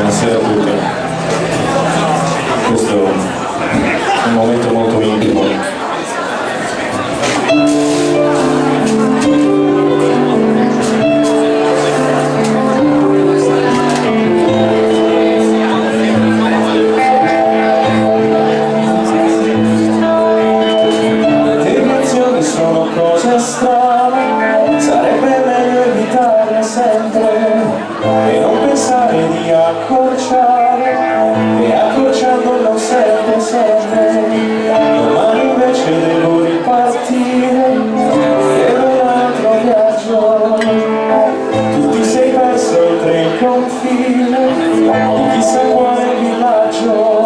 Buonasera a tutti. Questo è un momento molto intimo. Le emozioni sono cose strane, sarebbe meglio evitarle sempre e non pensare di accorciare, e accorciando non sempre domani invece devo ripartire per un altro viaggio. Tu ti sei perso oltre il confine di chissà quale villaggio.